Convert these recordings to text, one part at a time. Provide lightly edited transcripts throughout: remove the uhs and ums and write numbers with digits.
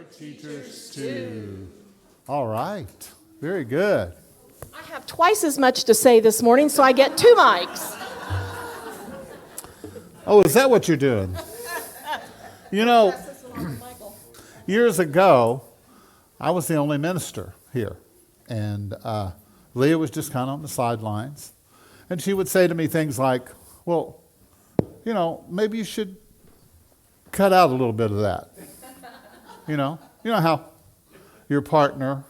Teachers too. All right. Very good. I have twice as much to say this morning, so I get 2 mics. Oh, is that what you're doing? You know, years ago, I was the only minister here. And Leah was just kind of on the sidelines. And she would say to me things like, well, you know, maybe you should cut out a little bit of that. You know how your partner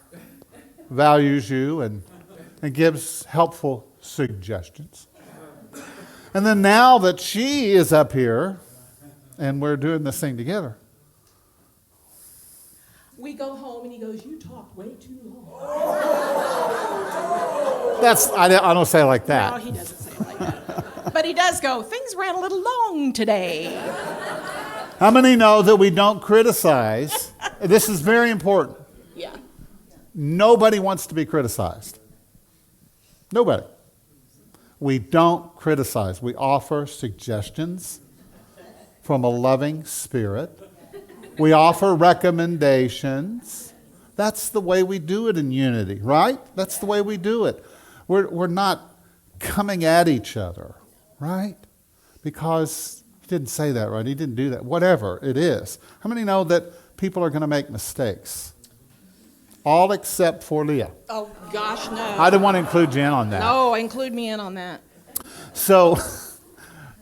values you and gives helpful suggestions. And then now that she is up here and we're doing this thing together. We go home and he goes, you talk way too long. I don't say it like that. No, he doesn't say it like that. But he does go, things ran a little long today. How many know that we don't criticize? This is very important. Yeah. Nobody wants to be criticized. Nobody. We don't criticize. We offer suggestions from a loving spirit. We offer recommendations. That's the way we do it in unity, right? That's the way we do it. We're not coming at each other, right? Because he didn't say that, right? He didn't do that. Whatever it is. How many know that people are going to make mistakes? All except for Leah. Oh, gosh, no. I didn't want to include Jen on that. No, include me in on that. So,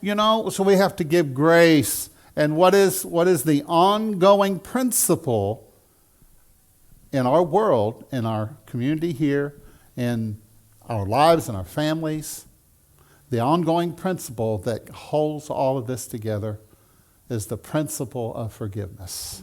so we have to give grace. And what is the ongoing principle in our world, in our community here, in our lives and our families? The ongoing principle that holds all of this together is the principle of forgiveness.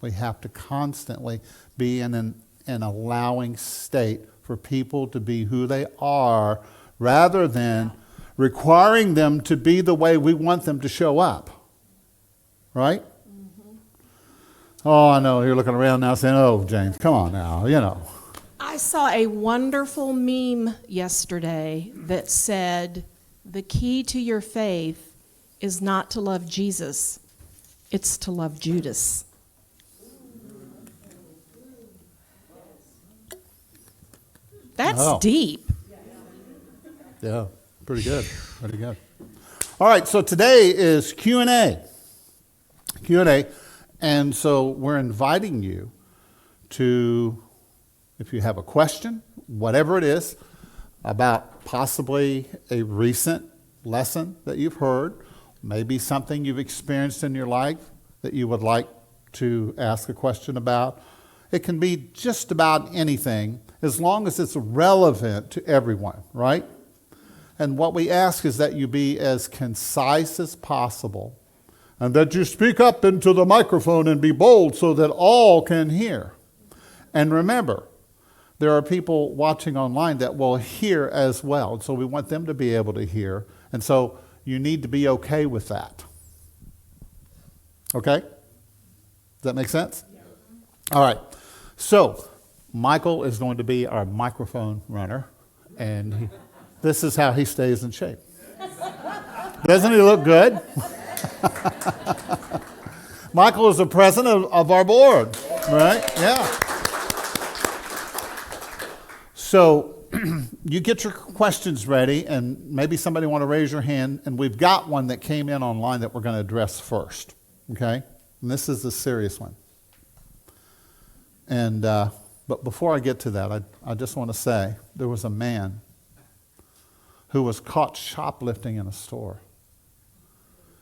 We have to constantly be in an allowing state for people to be who they are rather than requiring them to be the way we want them to show up. Right? Mm-hmm. Oh, I know. You're looking around now saying, oh, James, come on now, I saw a wonderful meme yesterday that said, the key to your faith is not to love Jesus, it's to love Judas. That's deep. Yeah, pretty good. Pretty good. All right, so today is Q&A. Q&A. And so we're inviting you to, if you have a question, whatever it is, about possibly a recent lesson that you've heard, maybe something you've experienced in your life that you would like to ask a question about. It can be just about anything as long as it's relevant to everyone, right? And what we ask is that you be as concise as possible and that you speak up into the microphone and be bold so that all can hear. And remember, there are people watching online that will hear as well. So we want them to be able to hear. And so you need to be okay with that. Okay? Does that make sense? Yeah. All right. So Michael is going to be our microphone runner. And this is how he stays in shape. Doesn't he look good? Michael is the president of our board, right? Yeah. So you get your questions ready, and maybe somebody want to raise your hand, and we've got one that came in online that we're going to address first, okay? And this is a serious one. And but before I get to that, I just want to say there was a man who was caught shoplifting in a store.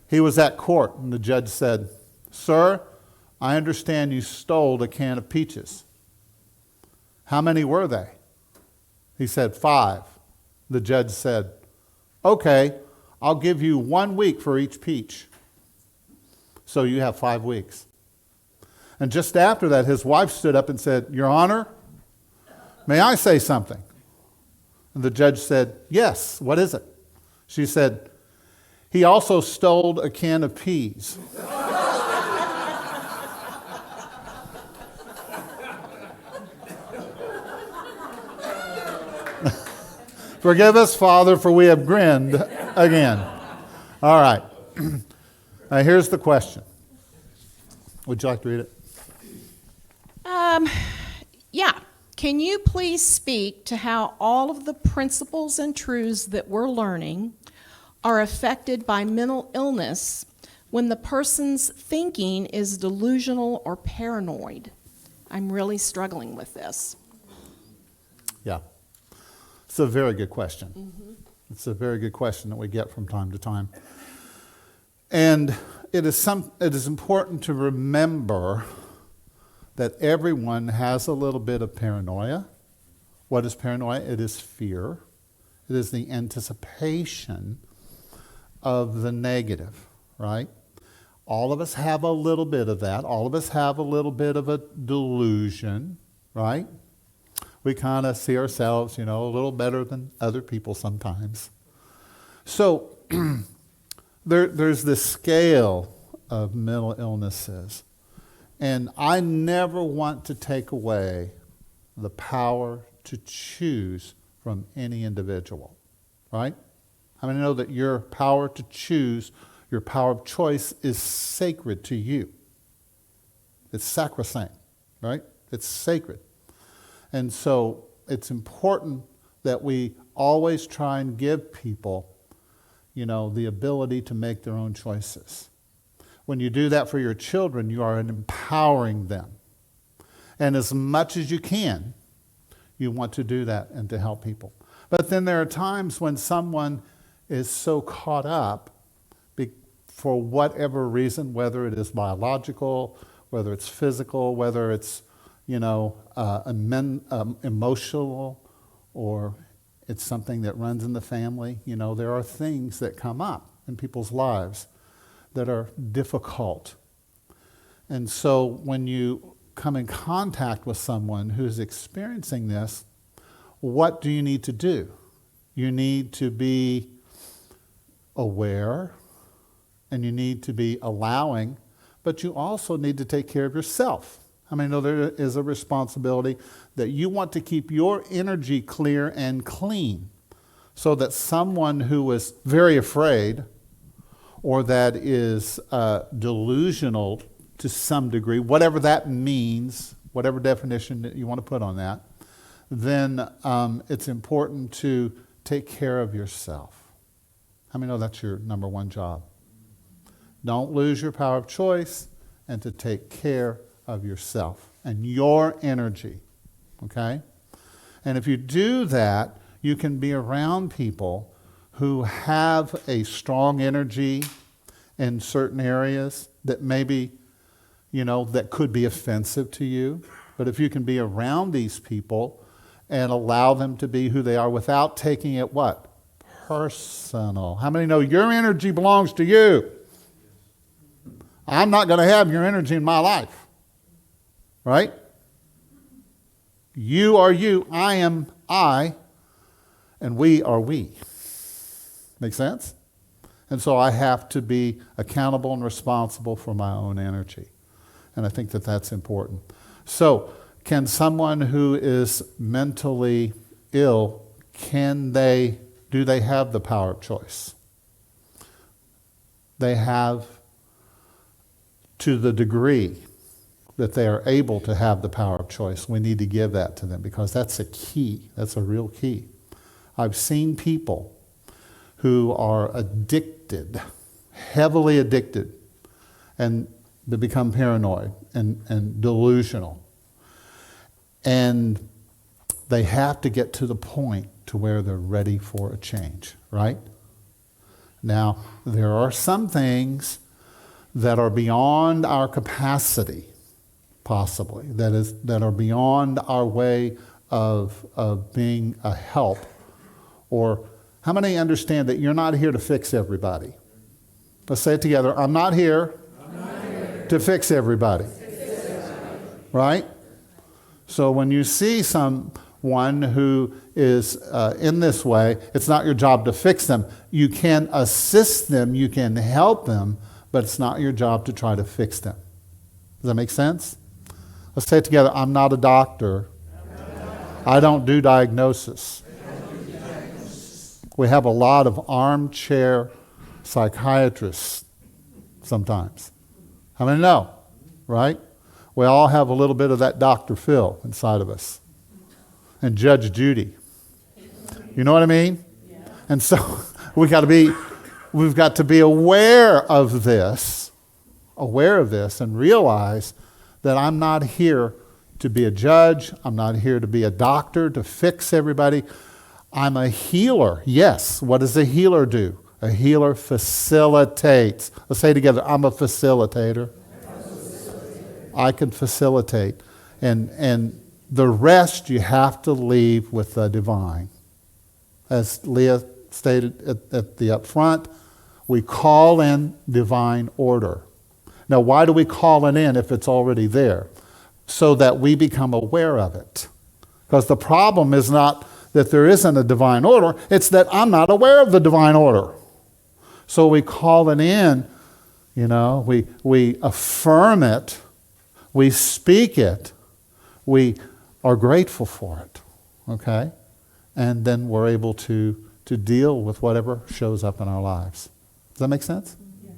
He was at court, and the judge said, "Sir, I understand you stole a can of peaches. How many were they?" He said, 5. The judge said, "Okay, I'll give you 1 week for each peach." So you have 5 weeks. And just after that, his wife stood up and said, "Your Honor, may I say something?" And the judge said, "Yes, what is it?" She said, "He also stole a can of peas." Forgive us, Father, for we have grinned again. All right. Now here's the question. Would you like to read it? Yeah. Can you please speak to how all of the principles and truths that we're learning are affected by mental illness when the person's thinking is delusional or paranoid? I'm really struggling with this. Yeah. It's a very good question. It's a very good question that we get from time to time. And it is important to remember that everyone has a little bit of paranoia. What is paranoia? It is fear. It is the anticipation of the negative, right? All of us have a little bit of that. All of us have a little bit of a delusion, right? We kind of see ourselves, a little better than other people sometimes. So there's this scale of mental illnesses. And I never want to take away the power to choose from any individual, right? I mean, I know that your power to choose, your power of choice is sacred to you. It's sacrosanct, right? It's sacred. And so it's important that we always try and give people, the ability to make their own choices. When you do that for your children, you are empowering them. And as much as you can, you want to do that and to help people. But then there are times when someone is so caught up for whatever reason, whether it is biological, whether it's physical, whether it's, emotional, or it's something that runs in the family. There are things that come up in people's lives that are difficult. And so when you come in contact with someone who's experiencing this, what do you need to do? You need to be aware, and you need to be allowing, but you also need to take care of yourself. I mean, there is a responsibility that you want to keep your energy clear and clean so that someone who is very afraid or that is delusional to some degree, whatever that means, whatever definition that you want to put on that, then it's important to take care of yourself. How many know that's your number one job? Don't lose your power of choice, and to take care of yourself and your energy, okay? And if you do that, you can be around people who have a strong energy in certain areas that maybe, that could be offensive to you. But if you can be around these people and allow them to be who they are without taking it what? Personal. How many know your energy belongs to you? I'm not going to have your energy in my life. Right? You are you, I am I, and we are we. Make sense? And so I have to be accountable and responsible for my own energy. And I think that that's important. So, can someone who is mentally ill, do they have the power of choice? They have, to the degree that they are able to have the power of choice. We need to give that to them because that's a key. That's a real key. I've seen people who are addicted, heavily addicted, and they become paranoid and delusional. And they have to get to the point to where they're ready for a change, right? Now, there are some things that are beyond our capacity, possibly, that are beyond our way of being a help. Or how many understand that you're not here to fix everybody? Let's say it together. I'm not here to fix everybody. Right? So when you see someone who is in this way, it's not your job to fix them. You can assist them, you can help them, but it's not your job to try to fix them. Does that make sense? Let's say it together. I'm not a doctor. I don't do diagnosis. We have a lot of armchair psychiatrists sometimes. How many know? Right? We all have a little bit of that Dr. Phil inside of us. And Judge Judy. You know what I mean? Yeah. And so we've got to be aware of this, and realize that I'm not here to be a judge. I'm not here to be a doctor, to fix everybody. I'm a healer. Yes. What does a healer do? A healer facilitates. Let's say together, I'm a facilitator. I can facilitate. And the rest you have to leave with the divine. As Leah stated at the up front, we call in divine order. Now, why do we call it in if it's already there? So that we become aware of it. Because the problem is not that there isn't a divine order, it's that I'm not aware of the divine order. So we call it in, we affirm it, we speak it, we are grateful for it, okay? And then we're able to deal with whatever shows up in our lives. Does that make sense? Yes.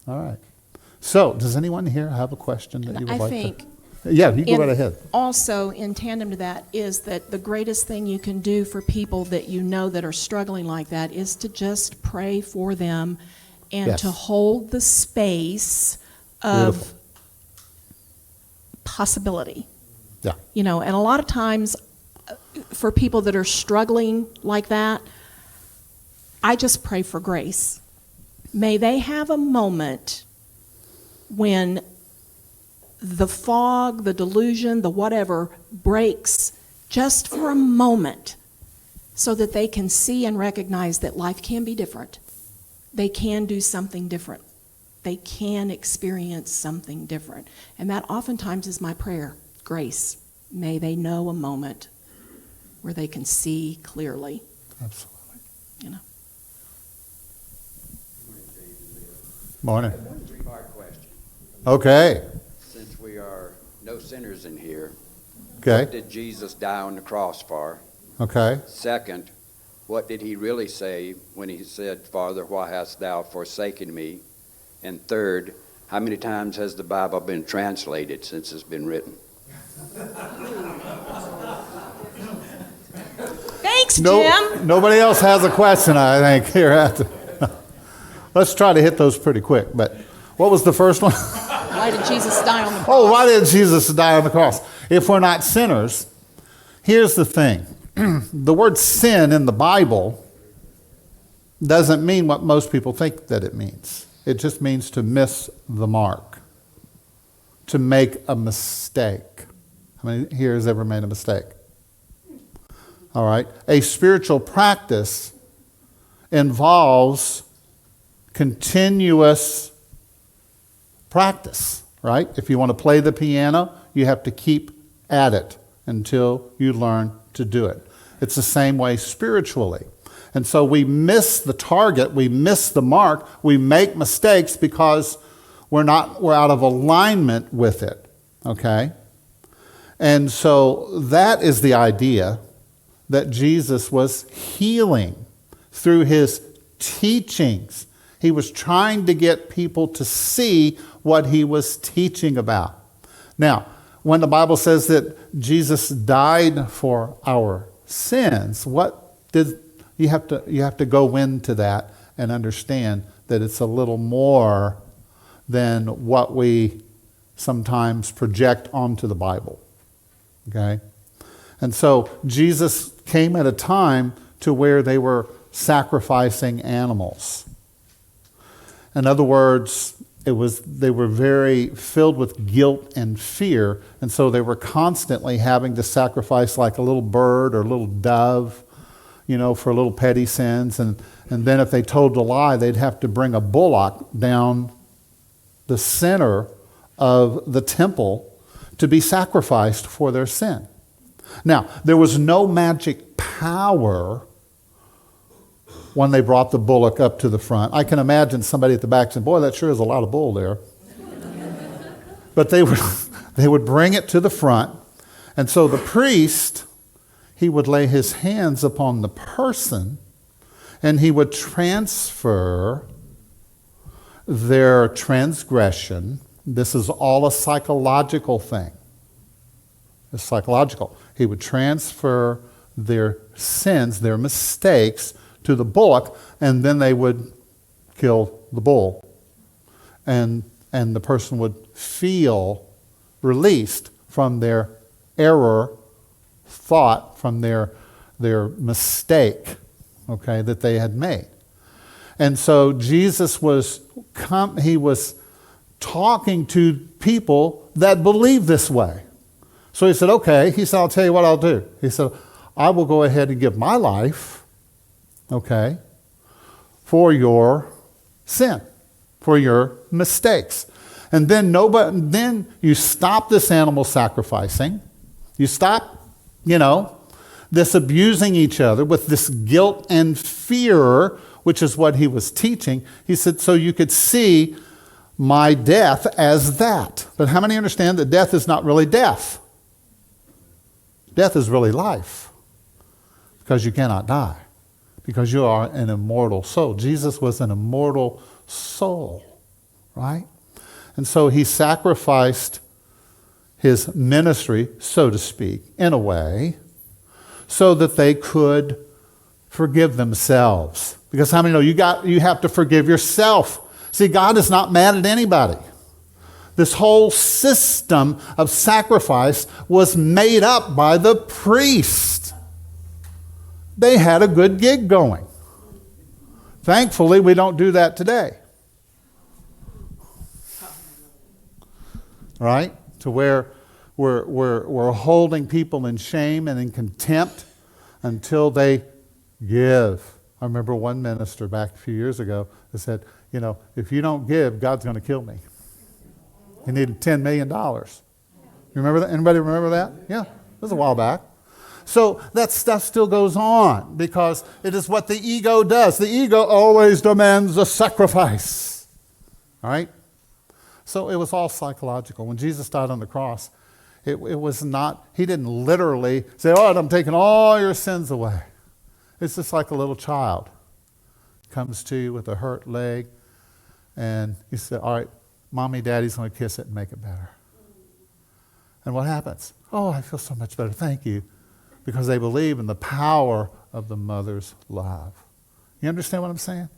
All right. So, does anyone here have a question that you would like to? Yeah, you go right ahead. Also, in tandem to that, is that the greatest thing you can do for people that you know that are struggling like that is to just pray for them and to hold the space of possibility. Yeah. And a lot of times for people that are struggling like that, I just pray for grace. May they have a moment when the fog, the delusion, the whatever breaks just for a moment so that they can see and recognize that life can be different. They can do something different. They can experience something different. And that oftentimes is my prayer, grace. May they know a moment where they can see clearly. Absolutely. Morning. Morning. One three-part question. Okay. Since we are no sinners in here, Okay. what did Jesus die on the cross for? Okay. Second, what did he really say when he said, Father, why hast thou forsaken me? And third, how many times has the Bible been translated since it's been written? Thanks, Jim. Nobody else has a question, I think, here after. Let's try to hit those pretty quick. But what was the first one? Why did Jesus die on the cross? Oh, why did Jesus die on the cross? If we're not sinners, here's the thing. The word sin in the Bible doesn't mean what most people think that it means. It just means to miss the mark, to make a mistake. How many here has ever made a mistake? All right. A spiritual practice involves continuous practice, right? If you want to play the piano, you have to keep at it until you learn to do it. It's the same way spiritually. And so we miss the target, we miss the mark, we make mistakes because we're out of alignment with it, okay? And so that is the idea that Jesus was healing through his teachings. He was trying to get people to see what he was teaching about. Now, when the Bible says that Jesus died for our sins, you have to go into that and understand that it's a little more than what we sometimes project onto the Bible. Okay? And so Jesus came at a time to where they were sacrificing animals. In other words, they were very filled with guilt and fear, and so they were constantly having to sacrifice like a little bird or a little dove, for little petty sins. And then if they told a lie, they'd have to bring a bullock down the center of the temple to be sacrificed for their sin. Now, there was no magic power when they brought the bullock up to the front. I can imagine somebody at the back saying, boy, that sure is a lot of bull there. But they would bring it to the front. And so the priest, he would lay his hands upon the person and he would transfer their transgression, This is all a psychological thing. It's psychological. He would transfer their sins, their mistakes, to the bullock, and then they would kill the bull. And the person would feel released from their error thought, from their mistake, okay, that they had made. And so Jesus was talking to people that believe this way. So he said, okay, he said, I'll tell you what I'll do. He said, I will go ahead and give my life, okay, for your sin, for your mistakes. And then you stop this animal sacrificing. You stop, this abusing each other with this guilt and fear, which is what he was teaching. He said, so you could see my death as that. But how many understand that death is not really death? Death is really life. Because you cannot die. Because you are an immortal soul. Jesus was an immortal soul, right? And so he sacrificed his ministry, so to speak, in a way, so that they could forgive themselves. Because how many know you have to forgive yourself? See, God is not mad at anybody. This whole system of sacrifice was made up by the priest. They had a good gig going. Thankfully, we don't do that today. Right? To where we're holding people in shame and in contempt until they give. I remember one minister back a few years ago that said, if you don't give, God's going to kill me. He needed $10 million. You remember that? Anybody remember that? Yeah, it was a while back. So that stuff still goes on because it is what the ego does. The ego always demands a sacrifice. All right? So it was all psychological. When Jesus died on the cross, it was not, he didn't literally say, all right, I'm taking all your sins away. It's just like a little child comes to you with a hurt leg and you say, all right, Mommy, Daddy's going to kiss it and make it better. And what happens? Oh, I feel so much better. Thank you. Because they believe in the power of the mother's love. You understand what I'm saying?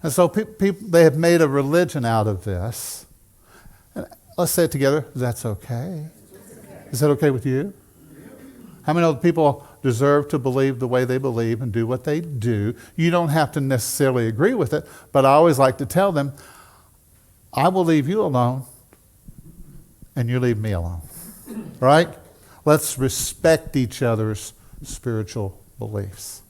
And so people, they have made a religion out of this. And let's say it together. That's okay. Is that okay with you? How many other people deserve to believe the way they believe and do what they do? You don't have to necessarily agree with it, but I always like to tell them, I will leave you alone and you leave me alone. Right? Let's respect each other's spiritual beliefs.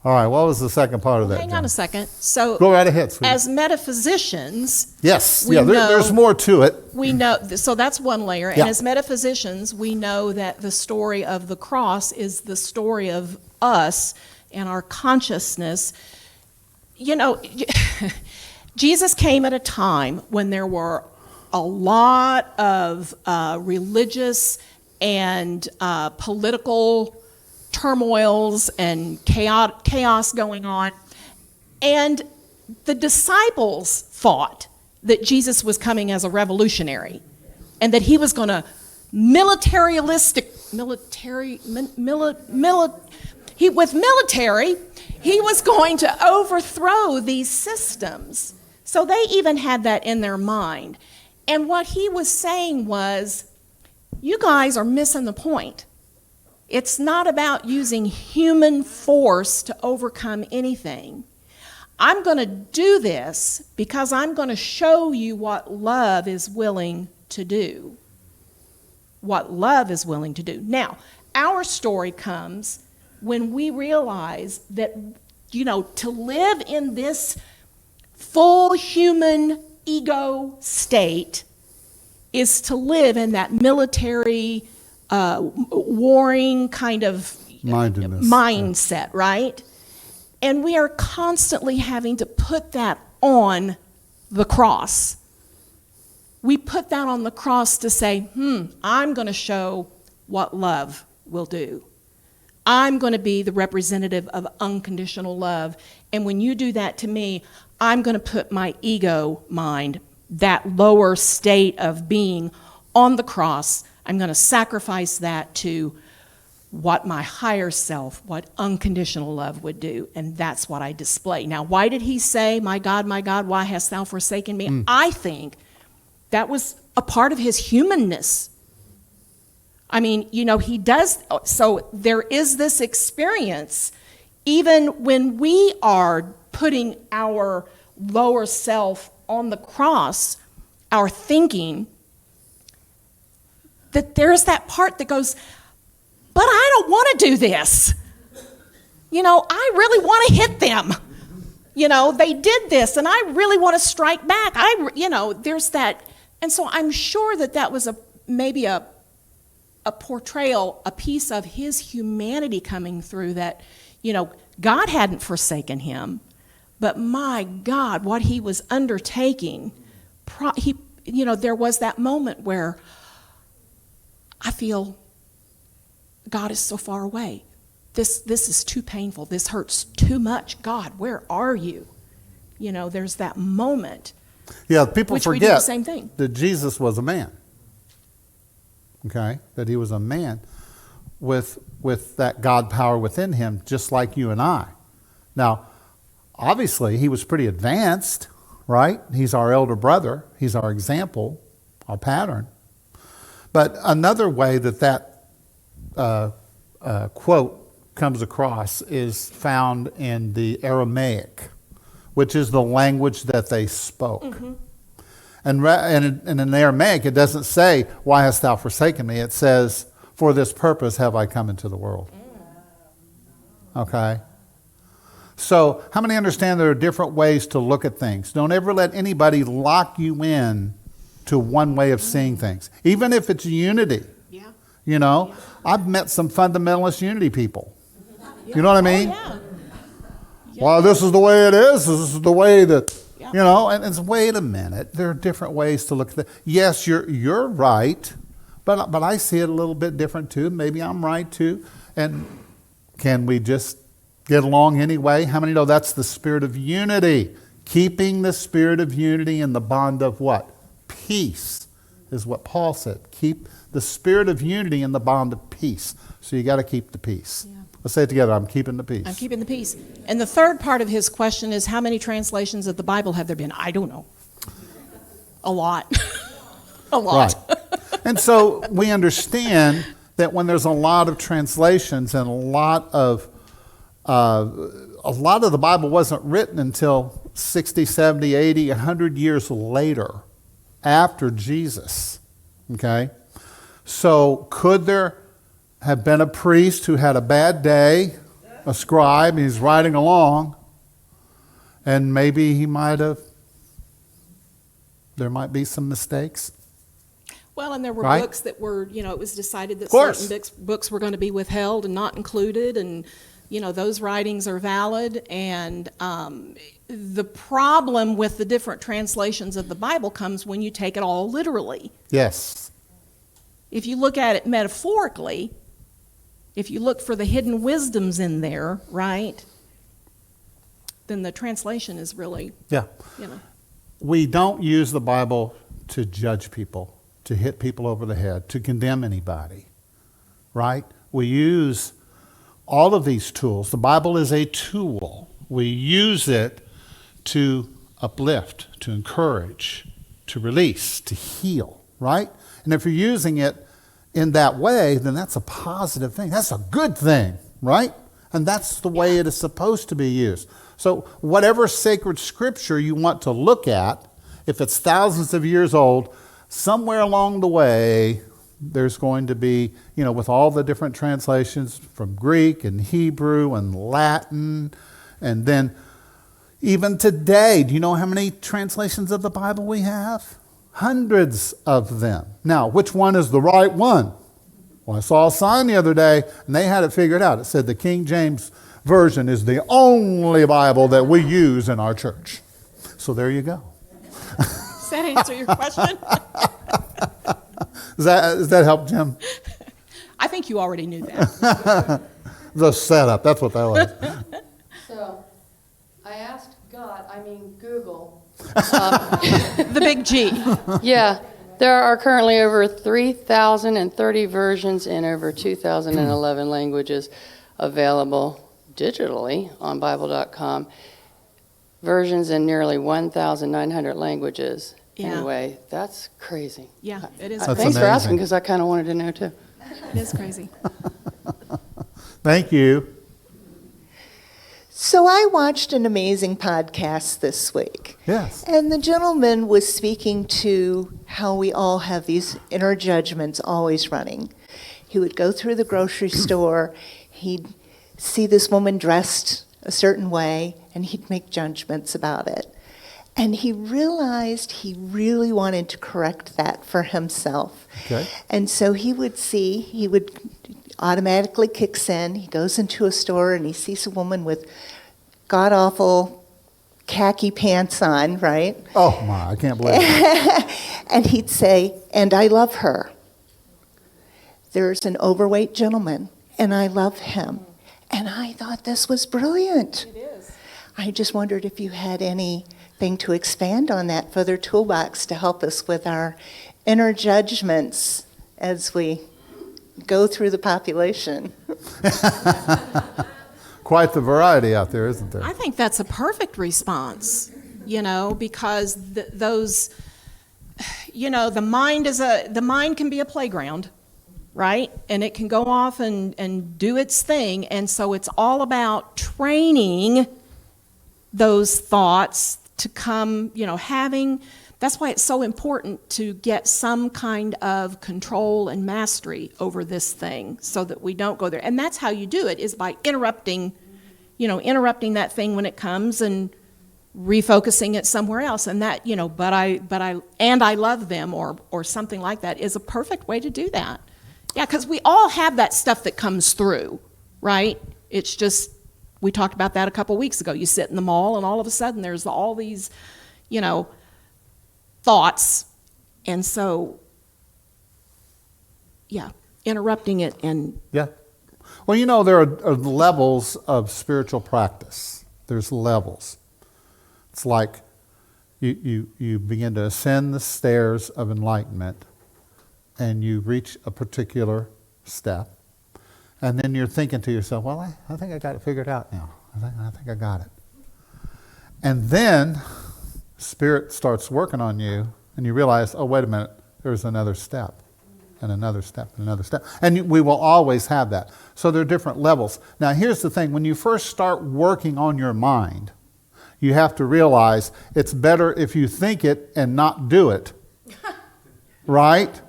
All right, what was the second part of that? Hang on a second. So, go right ahead, sweetie. As metaphysicians, yes, there's more to it. We know, so that's one layer. Yeah. And as metaphysicians, we know that the story of the cross is the story of us and our consciousness. Jesus came at a time when there were a lot of religious and political turmoils and chaos going on. And the disciples thought that Jesus was coming as a revolutionary and that he was going to he was going to overthrow these systems. So they even had that in their mind. And what he was saying was, you guys are missing the point. It's not about using human force to overcome anything. I'm going to do this because I'm going to show you what love is willing to do. What love is willing to do. Now, our story comes when we realize that, to live in this full human ego state is to live in that military, warring kind of mindset, right? And we are constantly having to put that on the cross. We put that on the cross to say, I'm going to show what love will do. I'm going to be the representative of unconditional love. And when you do that to me, I'm going to put my ego mind that lower state of being on the cross. I'm going to sacrifice that to what my higher self, what unconditional love would do, and that's what I display. Now, why did he say, my God, why hast thou forsaken me? I think that was a part of his humanness. I mean, he does, so there is this experience, even when we are putting our lower self on the cross, our thinking, that there's that part that goes, but I don't want to do this. I really want to hit them. They did this, and I really want to strike back. There's that. And so I'm sure that was maybe a portrayal, a piece of his humanity coming through that, God hadn't forsaken him, but my God, what he was undertaking, there was that moment where I feel God is so far away. This is too painful. This hurts too much. God, where are you? There's that moment. Yeah, people which we do the forget same thing. that Jesus was a man. Okay? That he was a man with that God power within him, just like you and I. Now, obviously, he was pretty advanced, right? He's our elder brother. He's our example, our pattern. But another way that quote comes across is found in the Aramaic, which is the language that they spoke. Mm-hmm. And in Aramaic, it doesn't say, why hast thou forsaken me? It says, for this purpose have I come into the world. Okay? So how many understand there are different ways to look at things? Don't ever let anybody lock you in to one way of seeing things, even if it's unity. Yeah. I've met some fundamentalist unity people. Yeah. You know what I mean? Oh, yeah. Well, this is the way it is. This is the way that, and it's, wait a minute. There are different ways to look at it. Yes, you're right, but I see it a little bit different too. Maybe I'm right too. And can we just get along anyway? How many know that's the spirit of unity? Keeping the spirit of unity in the bond of what? Peace is what Paul said. Keep the spirit of unity in the bond of peace. So you got to keep the peace. Yeah. Let's say it together. I'm keeping the peace. I'm keeping the peace. And the third part of his question is, how many translations of the Bible have there been? I don't know. A lot. A lot. Right. And so we understand that when there's a lot of translations and a lot of the Bible wasn't written until 60, 70, 80, 100 years later, after Jesus. Okay? So could there have been a priest who had a bad day, a scribe, and he's riding along, and maybe there might be some mistakes? Well, and there were right? books that were, it was decided that certain books were going to be withheld and not included, and, those writings are valid. And the problem with the different translations of the Bible comes when you take it all literally. Yes. If you look at it metaphorically, if you look for the hidden wisdoms in there, right, then the translation is really, We don't use the Bible to judge people, to hit people over the head, to condemn anybody, right? We use all of these tools. The Bible is a tool. We use it to uplift, to encourage, to release, to heal, right? And if you're using it in that way, then that's a positive thing. That's a good thing, right? And that's the way it is supposed to be used. So whatever sacred scripture you want to look at, if it's thousands of years old, somewhere along the way, there's going to be, with all the different translations from Greek and Hebrew and Latin, and then even today, do you know how many translations of the Bible we have? Hundreds of them. Now, which one is the right one? Well, I saw a sign the other day, and they had it figured out. It said the King James Version is the only Bible that we use in our church. So there you go. Does that answer your question? Does that help, Jim? I think you already knew that. The setup, that's what that was. So, I asked Google, The big G. Yeah, there are currently over 3,030 versions in over 2,011 languages available digitally on Bible.com. Versions in nearly 1,900 languages. Yeah. Anyway, that's crazy. Yeah, it is. That's Thanks for amazing. asking, because I kind of wanted to know too. It is crazy. Thank you. So I watched an amazing podcast this week. Yes. And the gentleman was speaking to how we all have these inner judgments always running. He would go through the grocery store, he'd see this woman dressed a certain way, and he'd make judgments about it. And he realized he really wanted to correct that for himself. Okay. And so he would automatically kicks in. He goes into a store and he sees a woman with god-awful khaki pants on, right? Oh my, I can't believe it. And he'd say, and I love her. There's an overweight gentleman, and I love him. And I thought this was brilliant. It is. I just wondered if you had anything to expand on that for their toolbox to help us with our inner judgments as we go through the population. Quite the variety out there, isn't there? I think that's a perfect response, because those, the mind can be a playground, right? And it can go off and do its thing. And so it's all about training those thoughts to come, that's why it's so important to get some kind of control and mastery over this thing so that we don't go there. And that's how you do it, is by interrupting that thing when it comes and refocusing it somewhere else. And that, but I love them or something like that is a perfect way to do that. Yeah, because we all have that stuff that comes through, right? It's just, we talked about that a couple weeks ago. You sit in the mall and all of a sudden there's all these, thoughts. And so, yeah, interrupting it and... Yeah. Well, there are levels of spiritual practice. There's levels. It's like you begin to ascend the stairs of enlightenment and you reach a particular step. And then you're thinking to yourself, well, I think I got it figured out now. I think I got it. And then Spirit starts working on you and you realize, oh, wait a minute, there's another step. And another step, and another step. And we will always have that. So there are different levels. Now, here's the thing. When you first start working on your mind, you have to realize it's better if you think it and not do it. Right?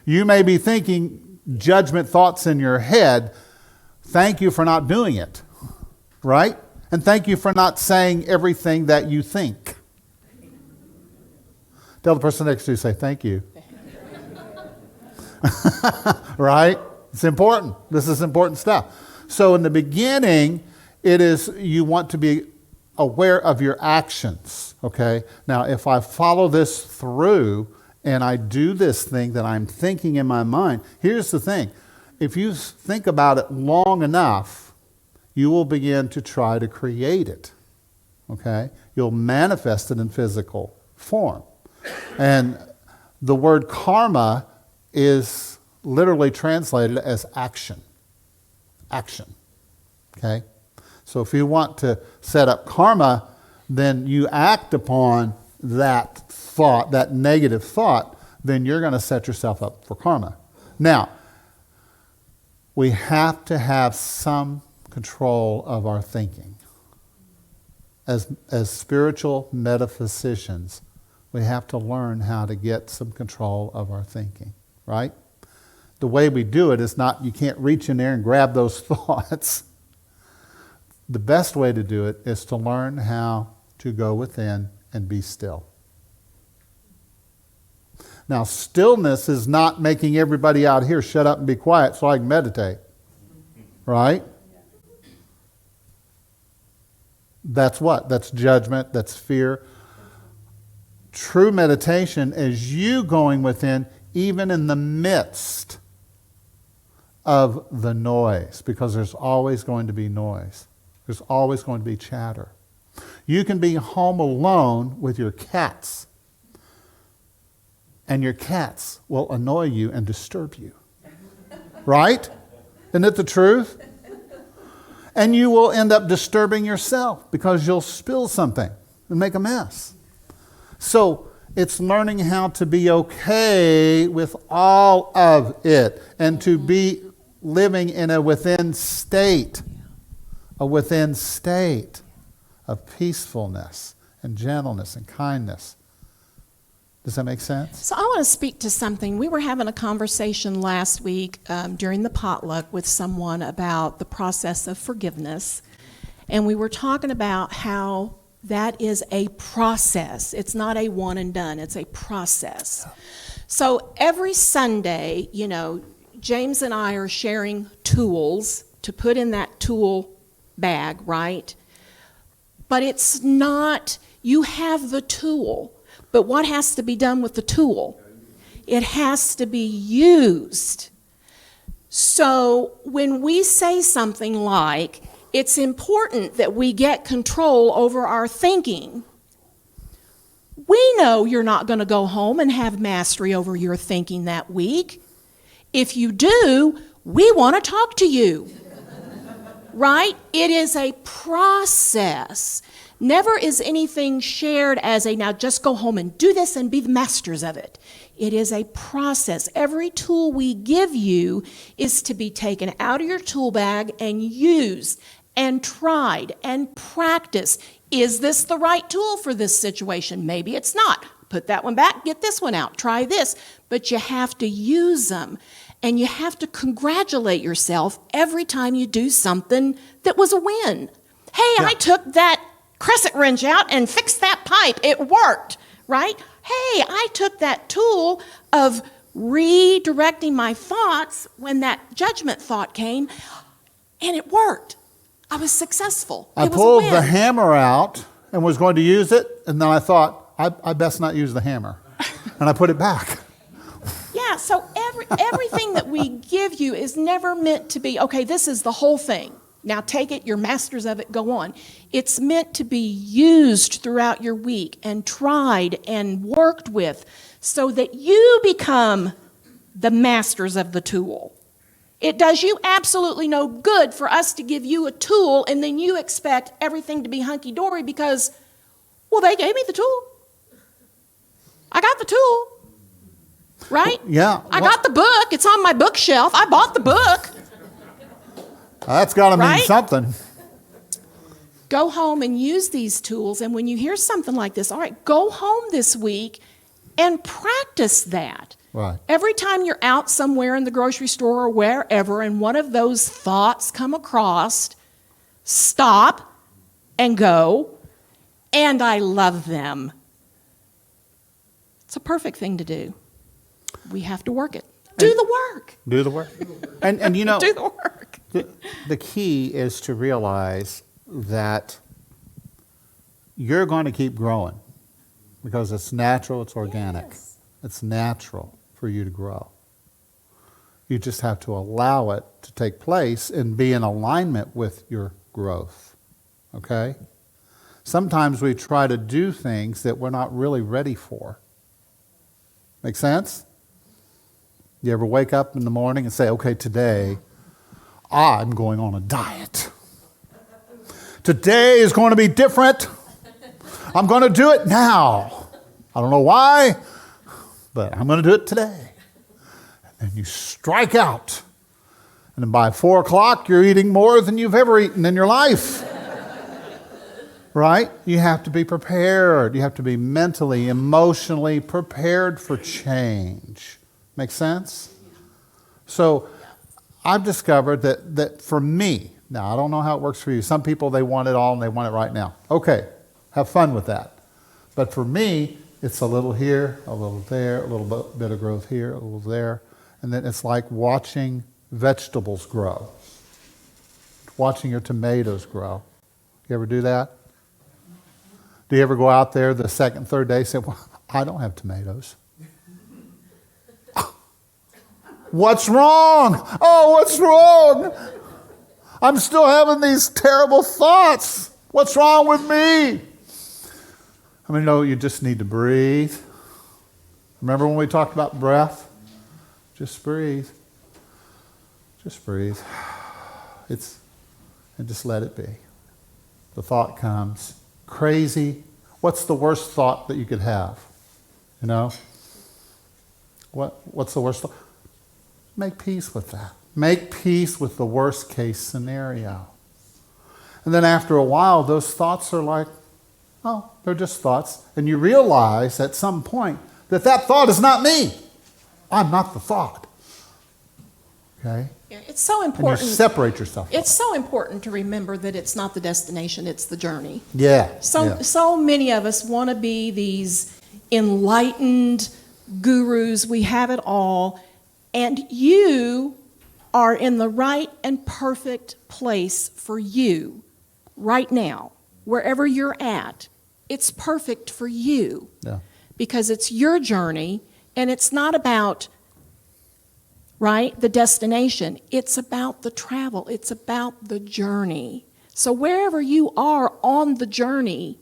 You may be thinking judgment thoughts in your head. Thank you for not doing it. Right? And thank you for not saying everything that you think. Tell the person next to you, say, thank you. Right? It's important. This is important stuff. So in the beginning, you want to be aware of your actions, okay? Now, if I follow this through and I do this thing that I'm thinking in my mind, here's the thing. If you think about it long enough, you will begin to try to create it, okay? You'll manifest it in physical form. And the word karma is literally translated as action. Action. Okay? So if you want to set up karma, then you act upon that thought, that negative thought, then you're going to set yourself up for karma. Now, we have to have some control of our thinking. As spiritual metaphysicians, we have to learn how to get some control of our thinking. Right? The way we do it is not, you can't reach in there and grab those thoughts. The best way to do it is to learn how to go within and be still. Now, stillness is not making everybody out here shut up and be quiet so I can meditate. Right? That's what? That's judgment, that's fear. True meditation is you going within even in the midst of the noise, because there's always going to be noise. There's always going to be chatter. You can be home alone with your cats, and your cats will annoy you and disturb you. Right? Isn't it the truth? And you will end up disturbing yourself because you'll spill something and make a mess. So it's learning how to be okay with all of it and to be living in a within state of peacefulness and gentleness and kindness. Does that make sense? So I want to speak to something. We were having a conversation last week during the potluck with someone about the process of forgiveness. And we were talking about how that is a process. It's not a one and done. It's a process. So every Sunday, James and I are sharing tools to put in that tool bag, right? But it's not, you have the tool. But what has to be done with the tool? It has to be used. So when we say something like, it's important that we get control over our thinking, we know you're not going to go home and have mastery over your thinking that week. If you do, we want to talk to you. Right? It is a process. Never is anything shared as now just go home and do this and be the masters of it. It is a process. Every tool we give you is to be taken out of your tool bag and used and tried and practiced. Is this the right tool for this situation? Maybe it's not. Put that one back, get this one out, try this. But you have to use them. And you have to congratulate yourself every time you do something that was a win. Hey, Yeah. I took that crescent wrench out and fixed that pipe. It worked, right? Hey, I took that tool of redirecting my thoughts when that judgment thought came, and it worked. I was successful. I It was pulled a the win. hammer out and was going to use it, and then I thought, I best not use the hammer. And I put it back. Yeah, so everything that we give you is never meant to be, okay, this is the whole thing. Now take it, you're masters of it, go on. It's meant to be used throughout your week and tried and worked with so that you become the masters of the tool. It does you absolutely no good for us to give you a tool and then you expect everything to be hunky-dory because, well, they gave me the tool. I got the tool. Right? Yeah. I got the book. It's on my bookshelf. I bought the book. That's got to mean Right? something. Go home and use these tools. And when you hear something like this, all right, go home this week and practice that. Right. Every time you're out somewhere in the grocery store or wherever and one of those thoughts come across, stop and go, and I love them. It's a perfect thing to do. We have to work it. Do the work. Do the work. And Do the work. the key is to realize that you're going to keep growing because it's natural, it's organic. Yes. It's natural for you to grow. You just have to allow it to take place and be in alignment with your growth. Okay? Sometimes we try to do things that we're not really ready for. Make sense? You ever wake up in the morning and say, okay, today I'm going on a diet. Today is going to be different. I'm going to do it now. I don't know why, but I'm going to do it today. And you strike out. And then by 4 o'clock, you're eating more than you've ever eaten in your life. Right? You have to be prepared. You have to be mentally, emotionally prepared for change. Make sense? So I've discovered that for me, now I don't know how it works for you. Some people, they want it all and they want it right now. Okay, have fun with that. But for me, it's a little here, a little there, a little bit of growth here, a little there. And then it's like watching vegetables grow. Watching your tomatoes grow. You ever do that? Do you ever go out there the second, third day and say, well, I don't have tomatoes? What's wrong? Oh, what's wrong? I'm still having these terrible thoughts. What's wrong with me? How many know you just need to breathe? Remember when we talked about breath? Just breathe. Just breathe. And just let it be. The thought comes. Crazy. What's the worst thought that you could have? You know? What's the worst thought? Make peace with that. Make peace with the worst case scenario. And then after a while, those thoughts are like, oh, they're just thoughts. And you realize at some point that thought is not me. I'm not the thought. Okay? Yeah, it's so And you important. separate yourself. It's so important to remember that it's not the destination, it's the journey. Yeah. So many of us want to be these enlightened gurus. We have it all. And you are in the right and perfect place for you right now, wherever you're at. It's perfect for you Yeah. because it's your journey, and it's not about, right, the destination. It's about the travel. It's about the journey. So wherever you are on the journey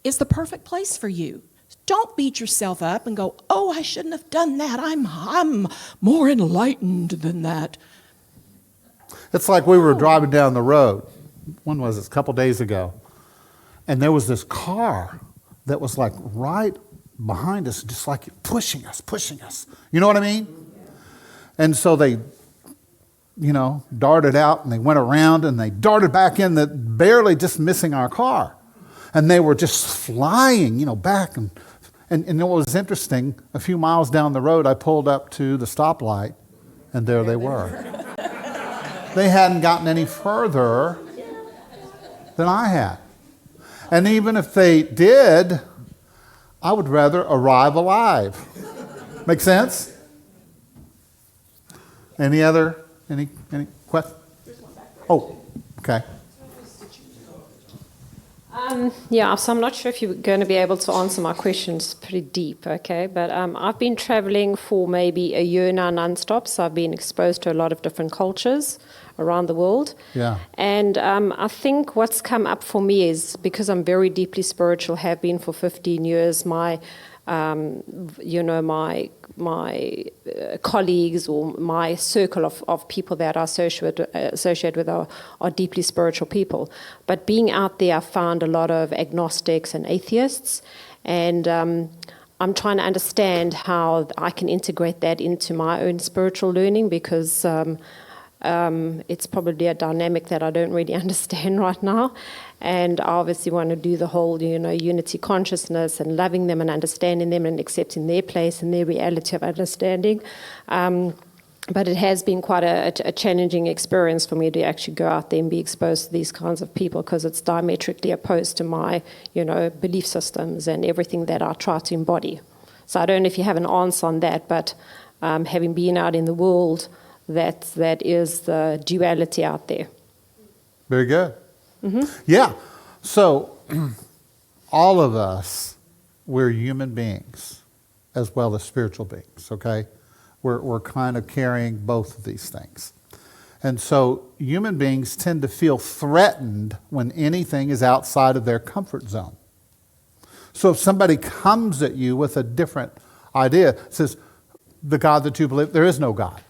is the perfect place for you. Don't beat yourself up and go, oh, I shouldn't have done that. I'm more enlightened than that. It's like we were driving down the road. When was it? A couple days ago. And there was this car that was like right behind us, just like pushing us. You know what I mean? And so they, darted out and they went around and they darted back in, barely just missing our car. And they were just flying, back. And what was interesting, a few miles down the road, I pulled up to the stoplight and there they were. They hadn't gotten any further than I had. And even if they did, I would rather arrive alive. Make sense? Any questions? Oh, okay. Yeah, so I'm not sure if you're going to be able to answer my questions pretty deep, okay? But I've been traveling for maybe a year now nonstop, so I've been exposed to a lot of different cultures around the world. Yeah. And I think what's come up for me is, because I'm very deeply spiritual, have been for 15 years, my colleagues or my circle of people that I associate with are deeply spiritual people. But being out there, I found a lot of agnostics and atheists, and I'm trying to understand how I can integrate that into my own spiritual learning, because it's probably a dynamic that I don't really understand right now. And I obviously want to do the whole, unity consciousness and loving them and understanding them and accepting their place and their reality of understanding. But it has been quite a challenging experience for me to actually go out there and be exposed to these kinds of people, because it's diametrically opposed to my, belief systems and everything that I try to embody. So I don't know if you have an answer on that, but having been out in the world, that is the duality out there. Very good. Mm-hmm. Yeah. So all of us, we're human beings as well as spiritual beings, okay? We're kind of carrying both of these things. And so human beings tend to feel threatened when anything is outside of their comfort zone. So if somebody comes at you with a different idea, says, the God that you believe, there is no God.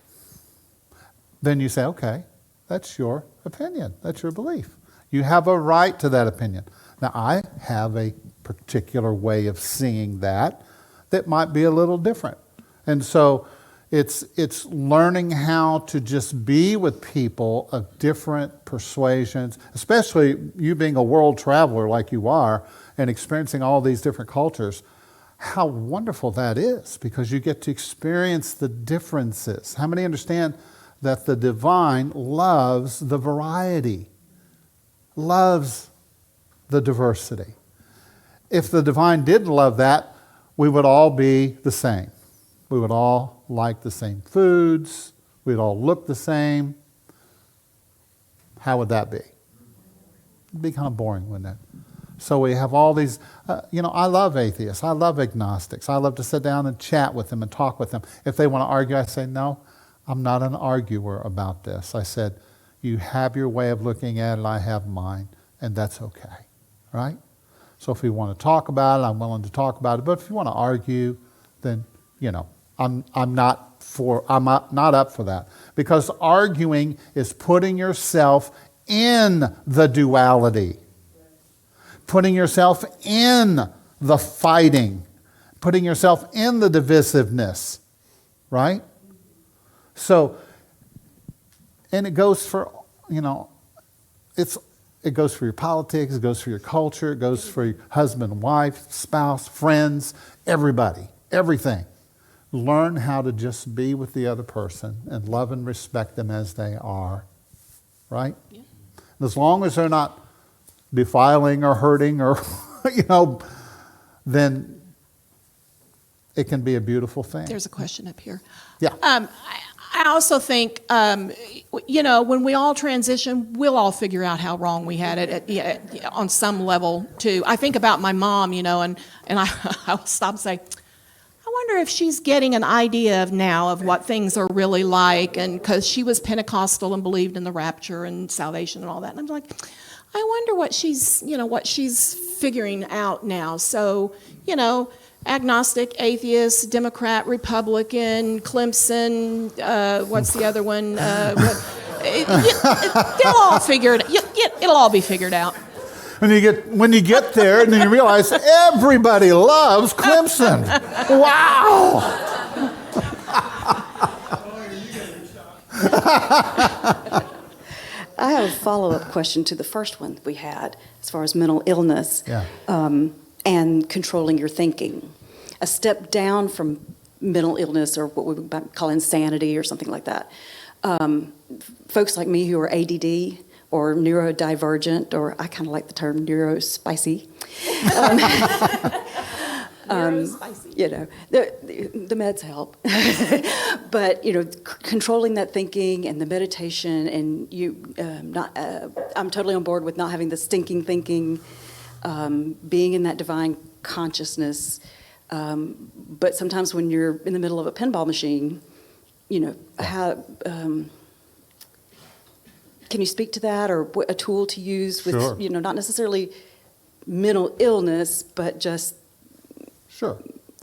Then you say, okay, that's your opinion. That's your belief. You have a right to that opinion. Now, I have a particular way of seeing that might be a little different. And so it's learning how to just be with people of different persuasions, especially you being a world traveler like you are and experiencing all these different cultures. How wonderful that is, because you get to experience the differences. How many understand that the divine loves the variety, loves the diversity? If the divine didn't love that, we would all be the same. We would all like the same foods. We'd all look the same. How would that be? It'd be kind of boring, wouldn't it? So we have all these, I love atheists. I love agnostics. I love to sit down and chat with them and talk with them. If they want to argue, I say, no, I'm not an arguer about this. I said, you have your way of looking at it, I have mine, and that's okay, right? So if you want to talk about it, I'm willing to talk about it. But if you want to argue, then, I'm not up for that. Because arguing is putting yourself in the duality. Putting yourself in the fighting. Putting yourself in the divisiveness. Right? So, and it goes for, it goes for your politics, it goes for your culture, it goes for your husband, wife, spouse, friends, everybody, everything. Learn how to just be with the other person and love and respect them as they are, right? Yeah. And as long as they're not defiling or hurting or, then it can be a beautiful thing. There's a question up here. Yeah. I also think, when we all transition, we'll all figure out how wrong we had it on some level, too. I think about my mom, and I'll stop and say, I wonder if she's getting an idea of what things are really like, and because she was Pentecostal and believed in the rapture and salvation and all that. And I'm like, I wonder what she's figuring out now. So, agnostic, atheist, Democrat, Republican, Clemson, what's the other one? They'll all figure it. It'll all be figured out. When you get there, and then you realize everybody loves Clemson. Wow! I have a follow-up question to the first one we had, as far as mental illness. Yeah. And controlling your thinking. A step down from mental illness, or what we would call insanity or something like that. Folks like me who are ADD or neurodivergent, or I kind of like the term neurospicy. The meds help. But, controlling that thinking and the meditation, and I'm totally on board with not having the stinking thinking, being in that divine consciousness. But sometimes when you're in the middle of a pinball machine, how can you speak to that, or what a tool to use with, Sure. Not necessarily mental illness, but just Sure.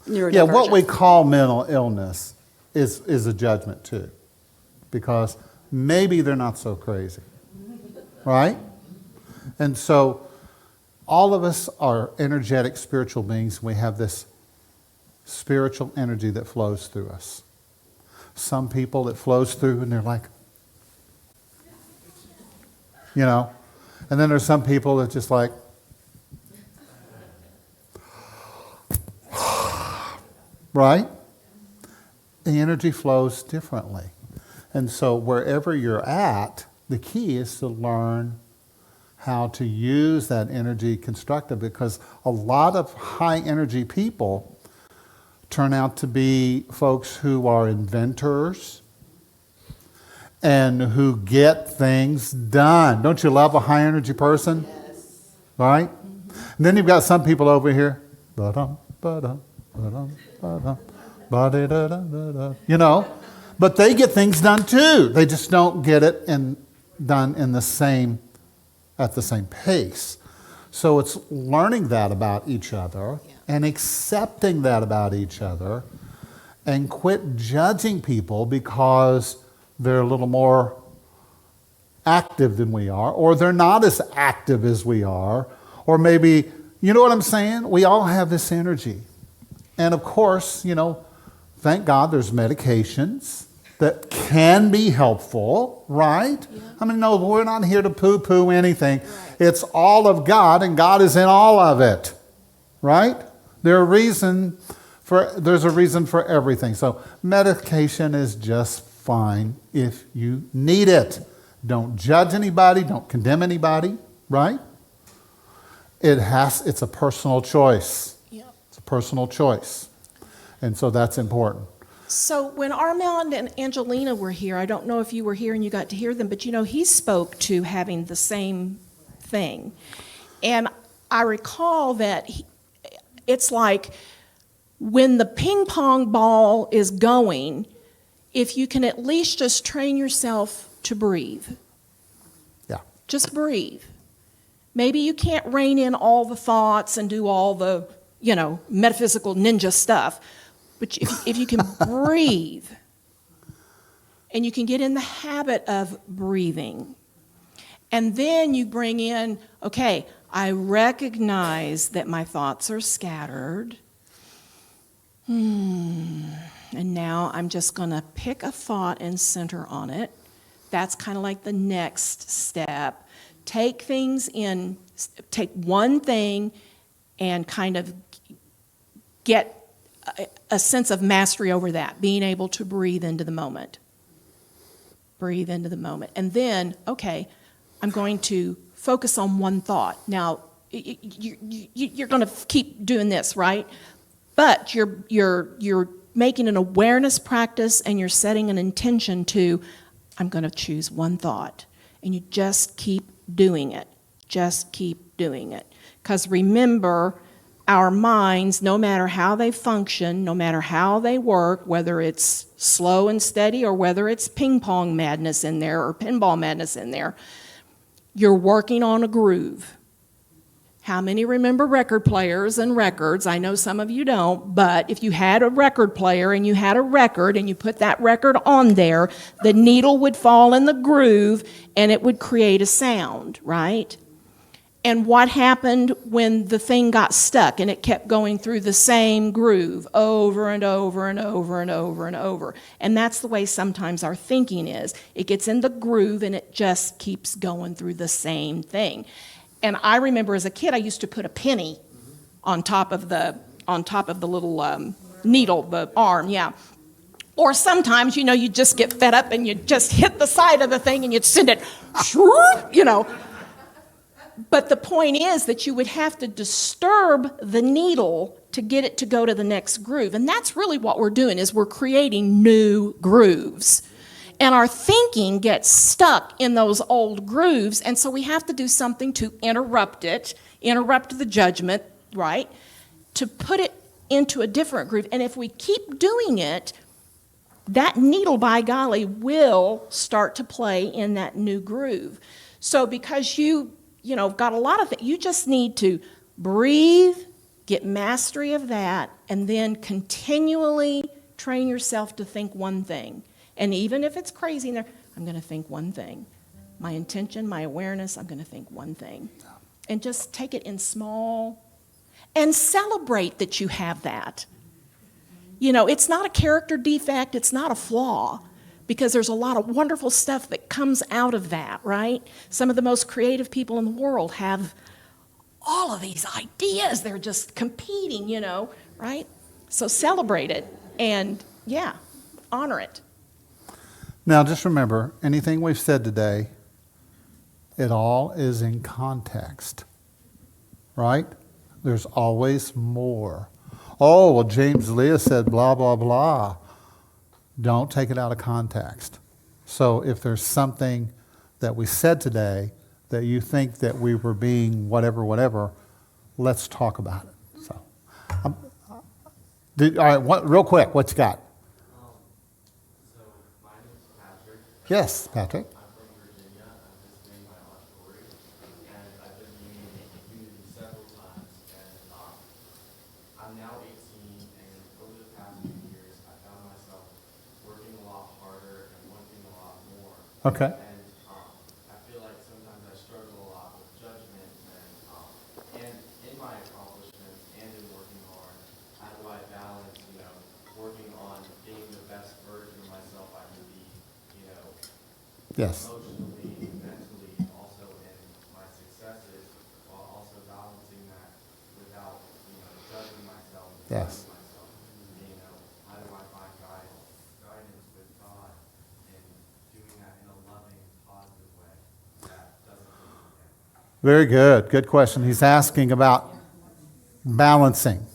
neurodivergence? Yeah, what we call mental illness is a judgment too, because maybe they're not so crazy, right? And so all of us are energetic spiritual beings. We have this spiritual energy that flows through us. Some people it flows through and they're like, and then there's some people that just like, right? The energy flows differently. And so wherever you're at, the key is to learn how to use that energy constructively, because a lot of high energy people turn out to be folks who are inventors and who get things done. Don't you love a high energy person? Yes. Right? And then you've got some people over here, ba-dum, ba-dum, ba-dum, ba-dum, ba-da-da-da-da-da, but they get things done too. They just don't get it done in at the same pace. So it's learning that about each other and accepting that about each other, and quit judging people because they're a little more active than we are, or they're not as active as we are, or maybe, you know what I'm saying? We all have this energy. And of course, thank God there's medications that can be helpful, right? Yeah. I mean, no, we're not here to poo-poo anything. Right. It's all of God, and God is in all of it, right? There's a reason for everything. So medication is just fine if you need it. Don't judge anybody. Don't condemn anybody, right? It's a personal choice. Yeah. It's a personal choice. And so that's important. So when Armand and Angelina were here, I don't know if you were here and you got to hear them, but he spoke to having the same thing. And I recall that it's like when the ping pong ball is going, if you can at least just train yourself to breathe. Yeah. Just breathe. Maybe you can't rein in all the thoughts and do all the, metaphysical ninja stuff. But if you can breathe, and you can get in the habit of breathing, and then you bring in, okay, I recognize that my thoughts are scattered. And now I'm just going to pick a thought and center on it. That's kind of like the next step. Take one thing and kind of get a sense of mastery over that, being able to breathe into the moment. Breathe into the moment. And then, okay, I'm going to focus on one thought. Now, you're going to keep doing this, right? But you're making an awareness practice, and you're setting an intention to, I'm going to choose one thought. And you just keep doing it. Just keep doing it. Because remember, our minds, no matter how they function, no matter how they work, whether it's slow and steady or whether it's ping pong madness in there or pinball madness in there, you're working on a groove. How many remember record players and records? I know some of you don't, but if you had a record player and you had a record and you put that record on there, the needle would fall in the groove and it would create a sound, right? And what happened when the thing got stuck and it kept going through the same groove over and over and over and over and over? And that's the way sometimes our thinking is. It gets in the groove and it just keeps going through the same thing. And I remember as a kid, I used to put a penny on top of the little needle, the arm, yeah. Or sometimes, you just get fed up and you just hit the side of the thing and you'd send it, But the point is that you would have to disturb the needle to get it to go to the next groove. And that's really what we're doing, is we're creating new grooves. And our thinking gets stuck in those old grooves, and so we have to do something to interrupt the judgment, right? To put it into a different groove. And if we keep doing it, that needle, by golly, will start to play in that new groove. So because you've got a lot of things, you just need to breathe, get mastery of that, and then continually train yourself to think one thing. And even if it's crazy in there, I'm going to think one thing. My intention, my awareness, I'm going to think one thing. And just take it in small, and celebrate that you have that. It's not a character defect, it's not a flaw, because there's a lot of wonderful stuff that comes out of that, right? Some of the most creative people in the world have all of these ideas. They're just competing, right? So celebrate it and, honor it. Now, just remember, anything we've said today, it all is in context, right? There's always more. Oh, well, James Leah said blah, blah, blah. Don't take it out of context. So if there's something that we said today that you think that we were being whatever, let's talk about it. So, all right, real quick, what you got? Yes, Patrick. I'm from Virginia. I'm visiting my aunt Lori, and I've been meeting the community several times. And I'm now 18, and over the past few years, I found myself working a lot harder and wanting a lot more. Okay. And I feel like sometimes I struggle a lot with judgment, and in my accomplishments and in working hard, how do I balance, working on being the best version of myself I can be, Yes. emotionally, mentally, also in my successes, while also balancing that without, judging myself, Yes. judging myself. How do I find guidance with God and doing that in a loving, positive way that doesn't hurt me? Very good. Good question. He's asking about balancing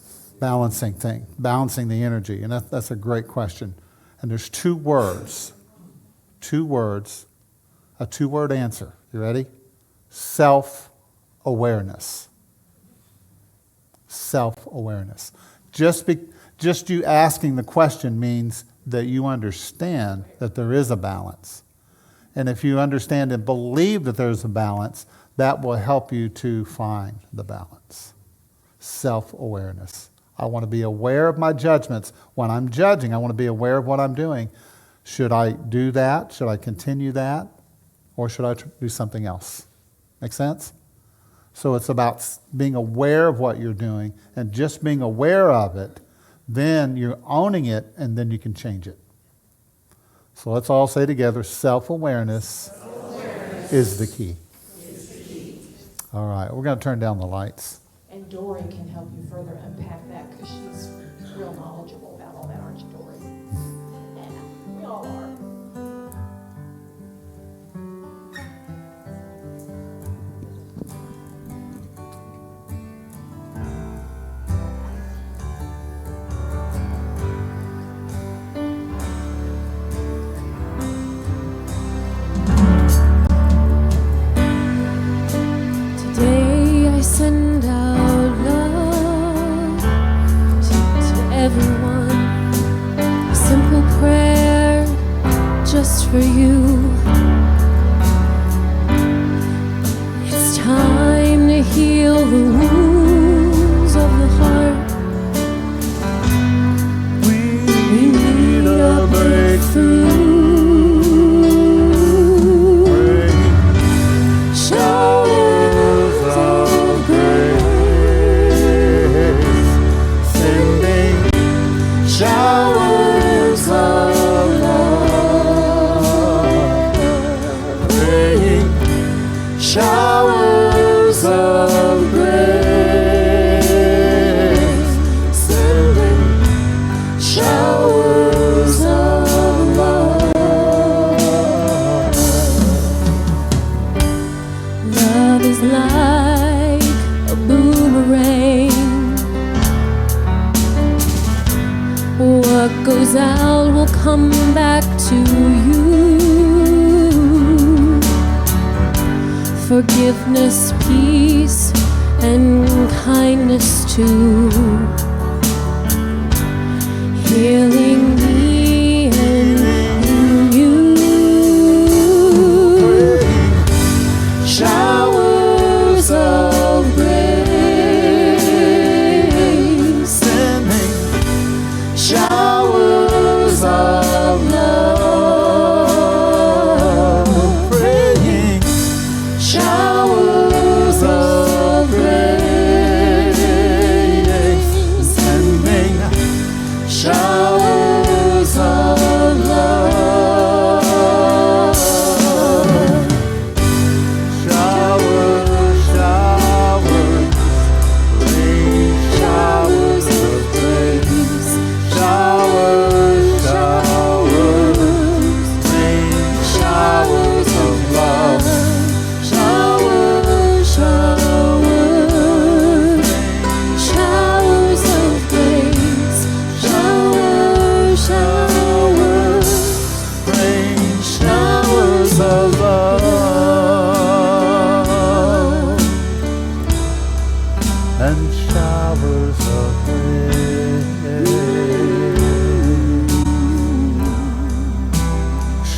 the energy. And that's a great question. And there's two words, a two-word answer. You ready? Self-awareness. Self-awareness. Just you asking the question means that you understand that there is a balance. And if you understand and believe that there's a balance, that will help you to find the balance. Self-awareness. I want to be aware of my judgments. When I'm judging, I want to be aware of what I'm doing. Should I do that? Should I continue that? Or should I do something else? Make sense? So it's about being aware of what you're doing, and just being aware of it, then you're owning it, and then you can change it. So let's all say together, self-awareness is the key. All right, we're going to turn down the lights. And Dory can help you further unpack that because she's real knowledgeable about all that, aren't you, Dory? Yeah, we all are. Today I send out love to everyone. A simple prayer just for you. It's time to heal the wounds of the heart. We need a breakthrough. Showers of grace, sending showers of love, praying showers of grace, sending showers of love. Love is like a boomerang. What goes out will come back to you. Forgiveness, peace, and kindness too. Healing me and you. Showers of grace, sending showers of love, praying showers of grace, sending showers of love. Showers, showers, rain showers of grace. Showers, showers, rain showers of love. Showers, showers, showers of grace. Showers, showers, rain showers of love. And showers of grace,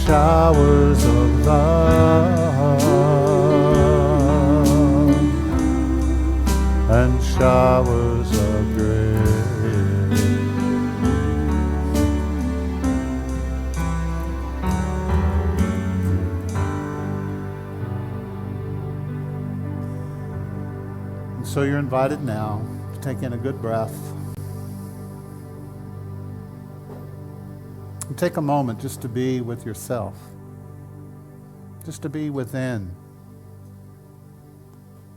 showers of love, and showers of grace. And so you're invited now to take in a good breath. And take a moment just to be with yourself. Just to be within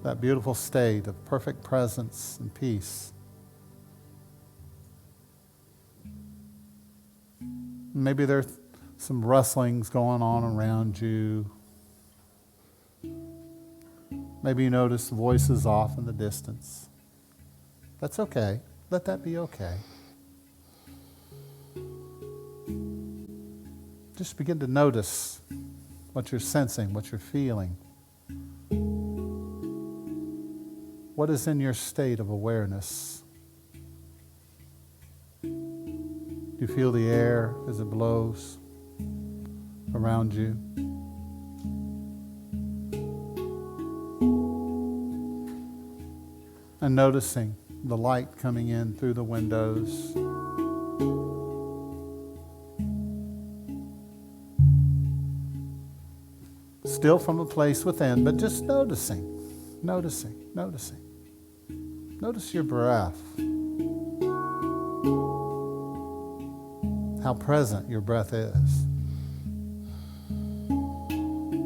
that beautiful state of perfect presence and peace. Maybe there's some rustlings going on around you. Maybe you notice voices off in the distance. That's okay. Let that be okay. Just begin to notice what you're sensing, what you're feeling. What is in your state of awareness? Do you feel the air as it blows around you? and noticing the light coming in through the windows. Still from a place within, but just noticing. Notice your breath. How present your breath is.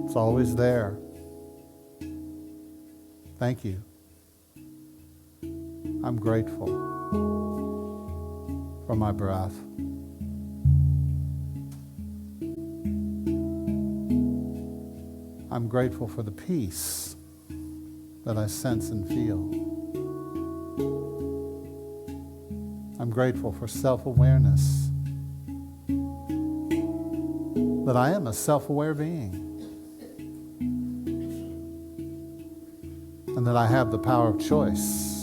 It's always there. Thank you. I'm grateful for my breath. I'm grateful for the peace that I sense and feel. I'm grateful for self-awareness, that I am a self-aware being, and that I have the power of choice.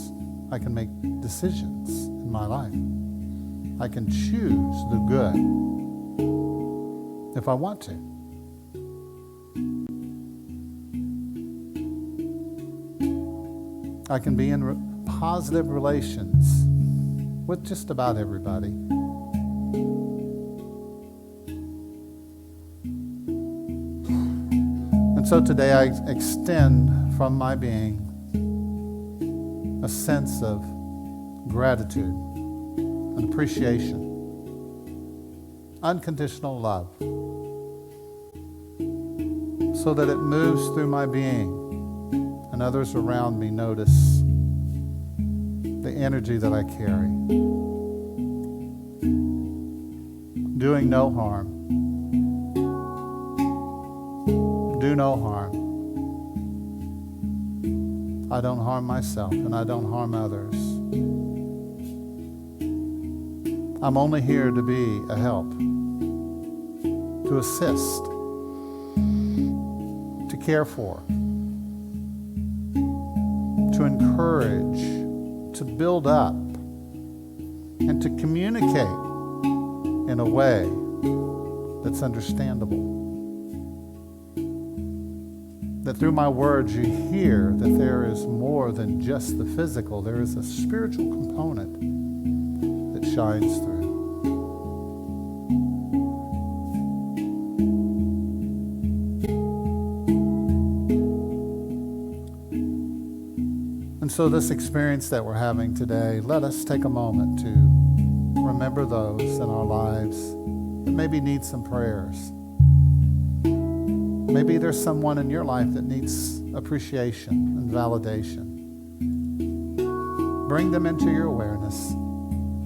I can make decisions in my life. I can choose the good if I want to. I can be in positive relations with just about everybody. And so today I extend from my being a sense of gratitude and appreciation, unconditional love, so that it moves through my being and others around me notice the energy that I carry. Doing no harm. Do no harm. I don't harm myself and I don't harm others. I'm only here to be a help, to assist, to care for, to encourage, to build up, and to communicate in a way that's understandable. That through my words you hear that there is more than just the physical. There is a spiritual component that shines through. And so this experience that we're having today, let us take a moment to remember those in our lives that maybe need some prayers. Maybe there's someone in your life that needs appreciation and validation. Bring them into your awareness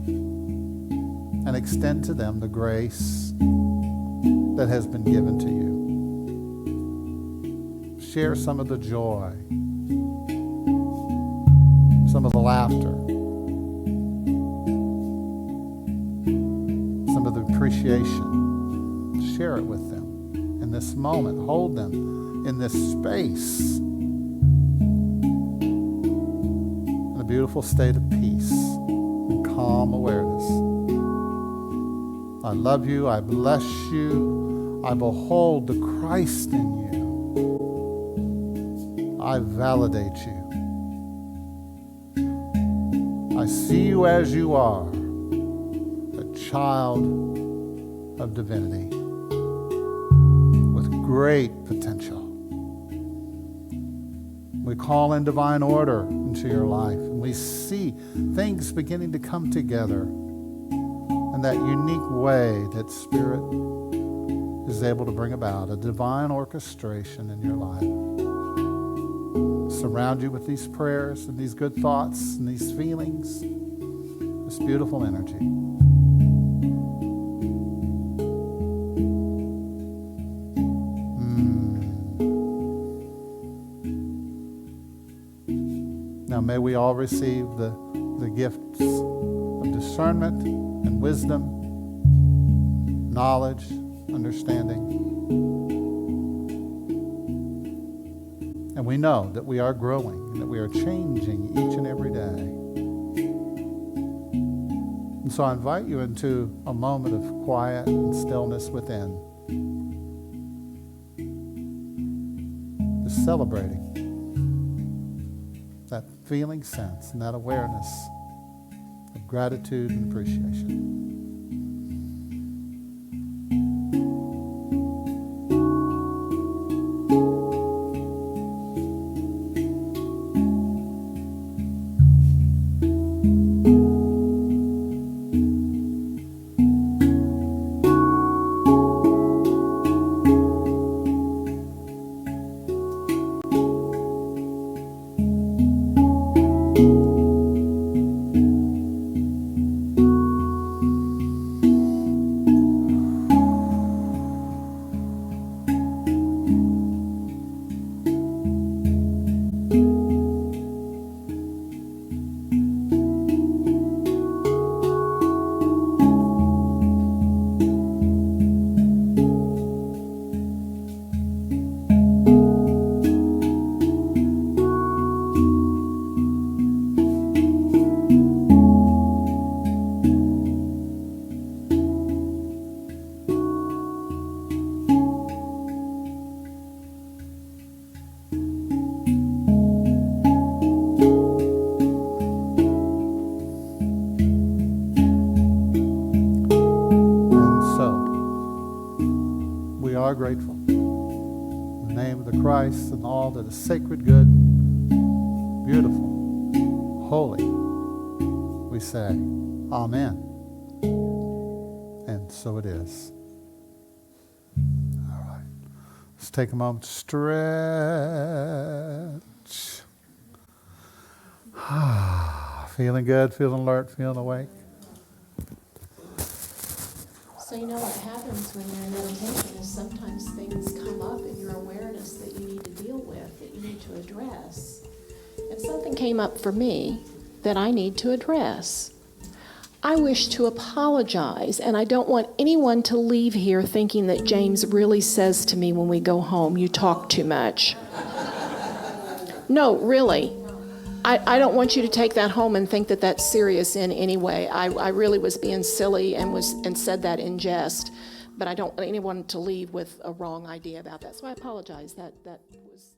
and extend to them the grace that has been given to you. Share some of the joy, some of the laughter, some of the appreciation. Share it with them in this moment. Hold them in this space in a beautiful state of peace and calm awareness. I love you. I bless you. I behold the Christ in you. I validate you. I see you as you are, a child of divinity with great potential. We call in divine order into your life, and we see things beginning to come together in that unique way that Spirit is able to bring about, a divine orchestration in your life. Surround you with these prayers and these good thoughts and these feelings, this beautiful energy. Now may we all receive the gifts of discernment and wisdom, knowledge, understanding. And we know that we are growing and that we are changing each and every day. And so I invite you into a moment of quiet and stillness within. Just celebrating that feeling sense and that awareness of gratitude and appreciation. Are grateful. In the name of the Christ and all that is sacred, good, beautiful, holy, we say, Amen. And so it is. All right. Let's take a moment to stretch. Feeling good, feeling alert, feeling awake. So you know what happens when you're in meditation is sometimes things come up in your awareness that you need to deal with, that you need to address. And something came up for me that I need to address. I wish to apologize, and I don't want anyone to leave here thinking that James really says to me when we go home, "You talk too much." No, really. I don't want you to take that home and think that that's serious in any way. I really was being silly and said that in jest, but I don't want anyone to leave with a wrong idea about that. So I apologize. That was